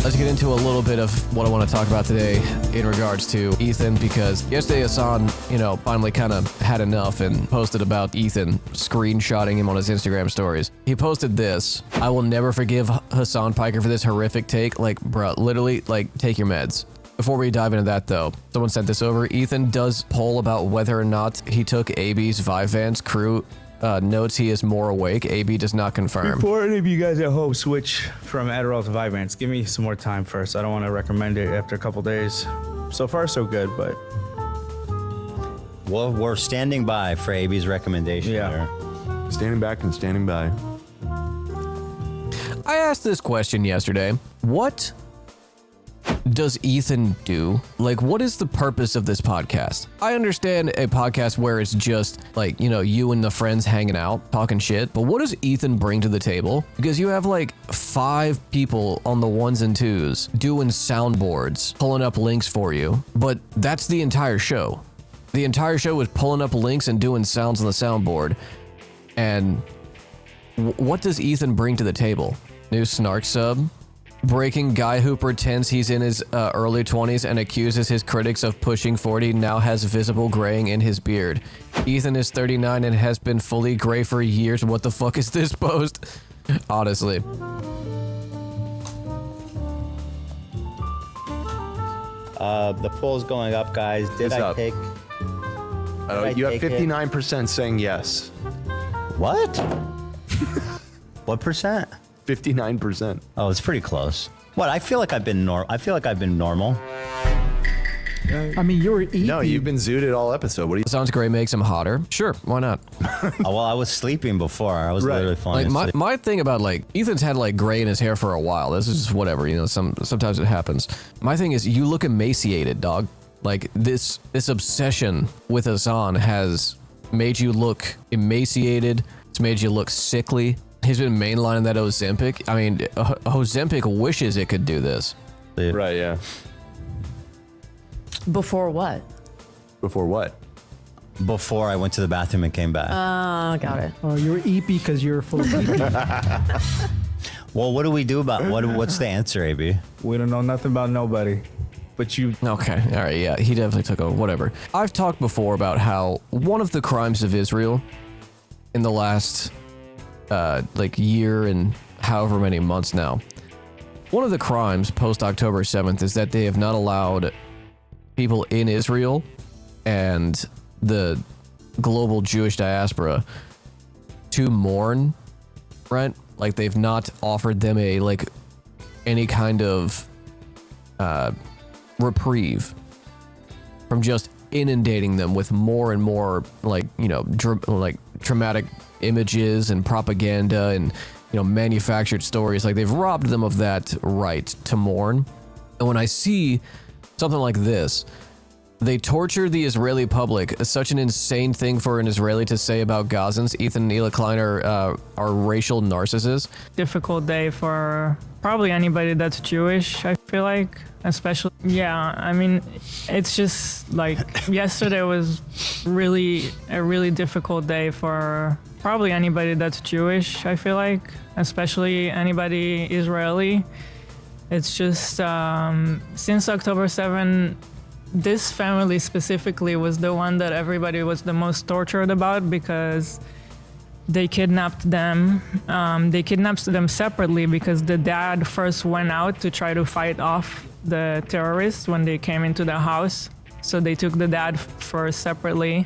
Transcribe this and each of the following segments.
Let's get into a little bit of what I want to talk about today in regards to Ethan, because yesterday Hassan, finally kind of had enough and posted about Ethan, screenshotting him on his Instagram stories. He posted this: "I will never forgive Hassan Piker for this horrific take." Like, bro, literally, like, take your meds. Before we dive into that, though, someone sent this over. Ethan does poll about whether or not he took AB's Vyvanse. Crew notes he is more awake. AB does not confirm. Before any of you guys at home switch from Adderall to Vyvanse, give me some more time first. I don't want to recommend it after a couple days. So far, so good, but... Well, we're standing by for AB's recommendation. Yeah. There. Standing back and standing by. I asked this question yesterday. What does Ethan do? Like, what is the purpose of this podcast? I understand a podcast where it's just like, you and the friends hanging out, talking shit, but what does Ethan bring to the table? Because you have like 5 people on the ones and twos doing soundboards, pulling up links for you, but that's the entire show. The entire show is pulling up links and doing sounds on the soundboard. And what does Ethan bring to the table? New snark sub? Breaking guy who pretends he's in his early 20s and accuses his critics of pushing 40 now has visible graying in his beard. Ethan is 39 and has been fully gray for years. What the fuck is this post? Honestly. The poll's going up, guys. Did It's I up. take... You have 59% saying yes. What? What percent? 59%. Oh, it's pretty close. What? I feel like I've been normal. I mean, you were eating. No, you've been zooted all episode. What do you? Sounds gray makes him hotter. Sure, why not? Oh, well, I was sleeping before. I was Right. literally falling Like asleep. my thing about like Ethan's had like gray in his hair for a while. This is just whatever, sometimes it happens. My thing is you look emaciated, dog. Like this obsession with Hassan has made you look emaciated. It's made you look sickly. He's been mainlining that Ozempic. I mean, Ozempic wishes it could do this. Right, yeah. Before what? Before what? Before I went to the bathroom and came back. Got it. Oh, you were eepy because you're full of eepy. Well, what do we do about what's the answer, AB? We don't know nothing about nobody. But you... Okay, all right, yeah, he definitely took a whatever. I've talked before about how one of the crimes of Israel in the last year and however many months now, one of the crimes post October 7th is that they have not allowed people in Israel and the global Jewish diaspora to mourn, right? Like they've not offered them any kind of reprieve from just inundating them with more and more traumatic images and propaganda and manufactured stories. Like they've robbed them of that right to mourn. And when I see something like this, they torture the Israeli public. It's such an insane thing for an Israeli to say about Gazans. Ethan and Klein are racial narcissists. Difficult day for probably anybody that's Jewish, I feel like, especially. Yeah, I mean, it's just like yesterday was a really difficult day for probably anybody that's Jewish, I feel like, especially anybody Israeli. It's just since October 7, this family specifically was the one that everybody was the most tortured about because they kidnapped them. They kidnapped them separately because the dad first went out to try to fight off the terrorists when they came into the house. So they took the dad first separately.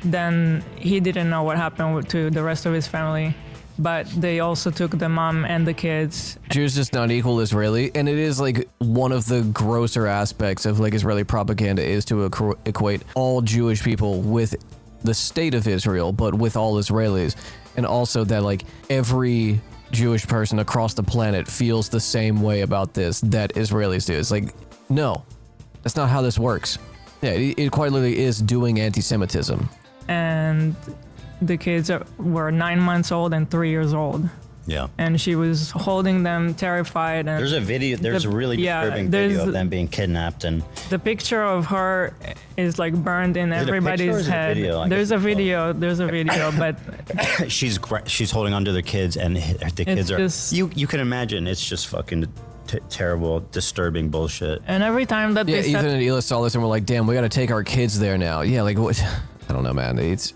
Then he didn't know what happened to the rest of his family. But they also took the mom and the kids. Jews does not equal Israeli, and it is like one of the grosser aspects of like Israeli propaganda is to equate all Jewish people with the state of Israel, but with all Israelis, and also that like every Jewish person across the planet feels the same way about this that Israelis do. It's like, no, that's not how this works. Yeah, it quite literally is doing anti-Semitism. And the kids were 9 months old and 3 years old. Yeah. And she was holding them terrified. And there's a video. There's a really disturbing video of them being kidnapped, and the picture of her is like burned in everybody's head. There's a video. But she's holding onto the kids, and the kids are. You can imagine it's just fucking terrible, disturbing bullshit. And every time that Yeah, they Ethan said, and Hila saw this and were like, "Damn, we got to take our kids there now." Yeah, like what? I don't know, man. It's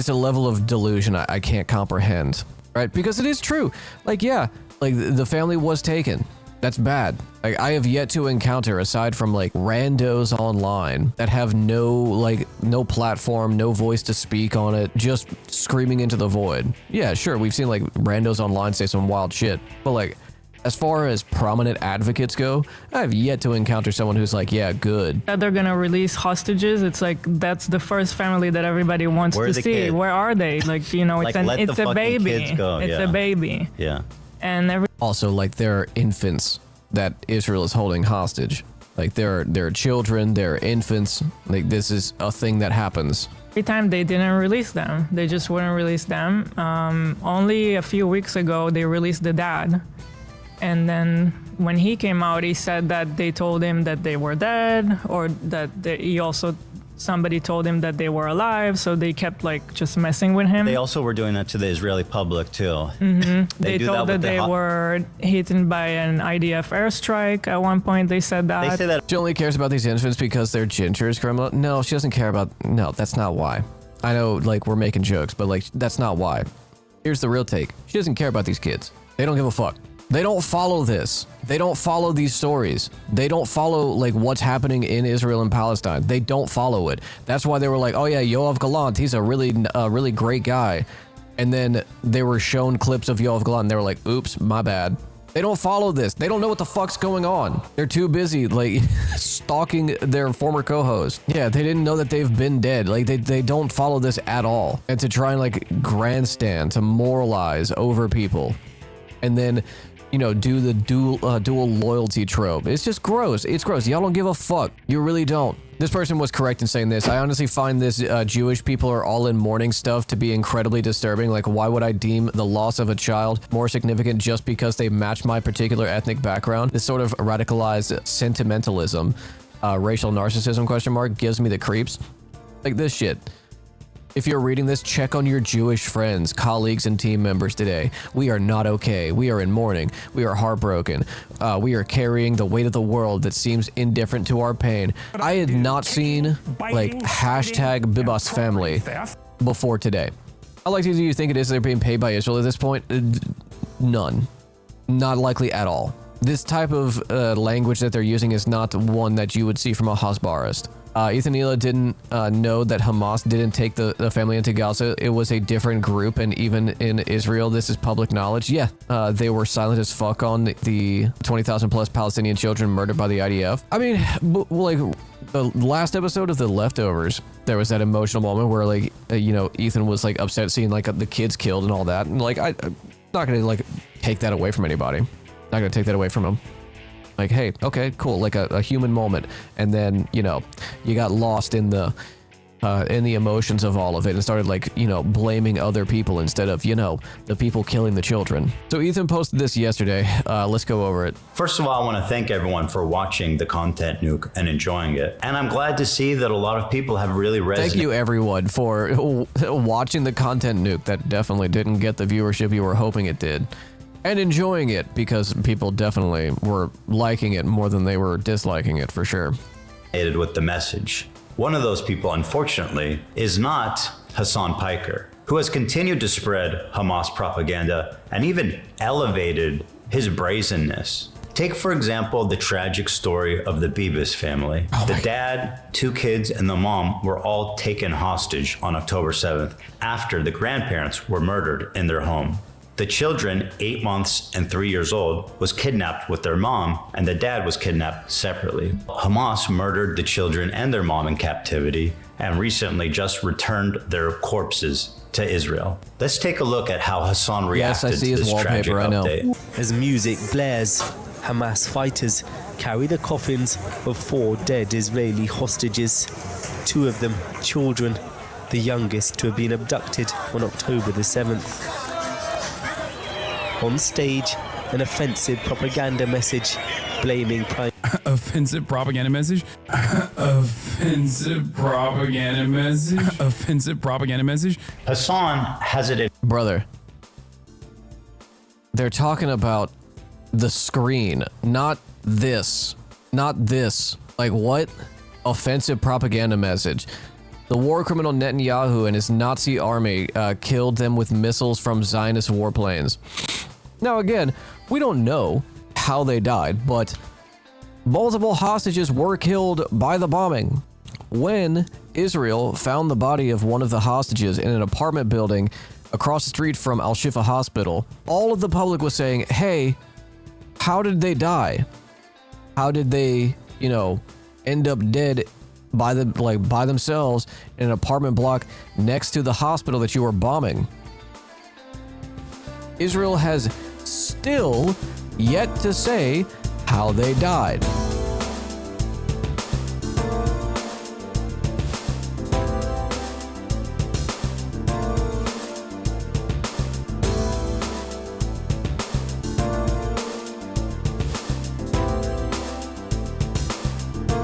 a level of delusion I can't comprehend, right? Because it is true. Like, yeah, like the family was taken. That's bad. Like, I have yet to encounter, aside from like randos online that have no platform, no voice to speak on it, just screaming into the void. Yeah, sure, we've seen like randos online say some wild shit, but like, as far as prominent advocates go, I have yet to encounter someone who's like, yeah, good. that they're gonna release hostages, it's like that's the first family that everybody wants Where are to the see. kids? Where are they? Like, you know, Like, it's let the a fucking baby. kids go, It's yeah. a baby, Yeah. and every Also, like, there are infants that Israel is holding hostage. Like, there are children, there are infants. Like, this is a thing that happens. time they didn't release them. They just wouldn't release them. Only a few weeks ago they released the dad, and then when he came out, he said that they told him that they were dead, or that somebody told him that they were alive. So they kept like just messing with him. They also were doing that to the Israeli public too. They do told with that the they were hit by an IDF airstrike. At one point, they said that. They say that She only cares about these infants because they're gingers, Gremloe. No, she doesn't care about... No, that's not why. I know, like, we're making jokes, but, like, that's not why. Here's the real take. She doesn't care about these kids. They don't give a fuck. They don't follow this. They don't follow these stories. They don't follow, like, what's happening in Israel and Palestine. They don't follow it. That's why they were like, oh, yeah, Yoav Gallant, he's a really great guy. And then they were shown clips of Yoav Gallant, and they were like, oops, my bad. They don't follow this. They don't know what the fuck's going on. They're too busy, like, stalking their former co-host. Yeah, they didn't know that they've been dead. Like, they don't follow this at all. And to try and, like, grandstand, to moralize over people. And then, you know, do the dual loyalty trope. It's just gross. It's gross. Y'all don't give a fuck. You really don't. This person was correct in saying this. I honestly find this Jewish people are all in mourning stuff to be incredibly disturbing. Like, why would I deem the loss of a child more significant just because they match my particular ethnic background? This sort of radicalized sentimentalism, racial narcissism question mark, gives me the creeps. Like this shit. If you're reading this, check on your Jewish friends, colleagues, and team members today. We are not okay. We are in mourning. We are heartbroken. We are carrying the weight of the world that seems indifferent to our pain. I had not seen, like, hashtag Bibas family before today. How likely do you think it is they're being paid by Israel at this point? None. Not likely at all. This type of language that they're using is not one that you would see from a Hasbarist. Ethan Hila didn't know that Hamas didn't take the family into Gaza. It was a different group, and even in Israel, this is public knowledge. Yeah, they were silent as fuck on the 20,000 plus Palestinian children murdered by the IDF. I mean, like, the last episode of The Leftovers, there was that emotional moment where, like, you know, Ethan was, like, upset seeing, like, the kids killed and all that. And, like, I'm not gonna, like, take that away from anybody. Not gonna take that away from him. Like, hey, okay, cool, like a human moment. And then, you know, you got lost in the emotions of all of it and started, like, you know, blaming other people instead of, you know, the people killing the children. So Ethan posted this yesterday. Let's go over it. First of all, I want to thank everyone for watching the content nuke and enjoying it. And I'm glad to see that a lot of people have really resonated. Thank you, everyone, for watching the content nuke. That definitely didn't get the viewership you were hoping it did. And enjoying it, because people definitely were liking it more than they were disliking it, for sure. With the message. One of those people, unfortunately, is not Hassan Piker, who has continued to spread Hamas propaganda and even elevated his brazenness. Take, for example, the tragic story of the Bibas family. The dad, 2 kids, and the mom were all taken hostage on October 7th after the grandparents were murdered in their home. The children, 8 months and 3 years old, was kidnapped with their mom, and the dad was kidnapped separately. Hamas murdered the children and their mom in captivity, and recently just returned their corpses to Israel. Let's take a look at how Hassan reacted I see to his this tragic wallpaper, I know. update. As music blares, Hamas fighters carry the coffins of 4 dead Israeli hostages, 2 of them children, the youngest to have been abducted on October the 7th. On stage, an offensive propaganda message blaming Prime Offensive propaganda message? Offensive propaganda message? Offensive propaganda message? Hassan has it in Brother, they're talking about the screen, not this. Not this. Like, what? Offensive propaganda message. The war criminal Netanyahu and his Nazi army killed them with missiles from Zionist warplanes. Now, again, we don't know how they died, but multiple hostages were killed by the bombing. When Israel found the body of one of the hostages in an apartment building across the street from Al-Shifa Hospital, all of the public was saying, hey, how did they die? How did they, end up dead by themselves in an apartment block next to the hospital that you were bombing? Israel has still yet to say how they died.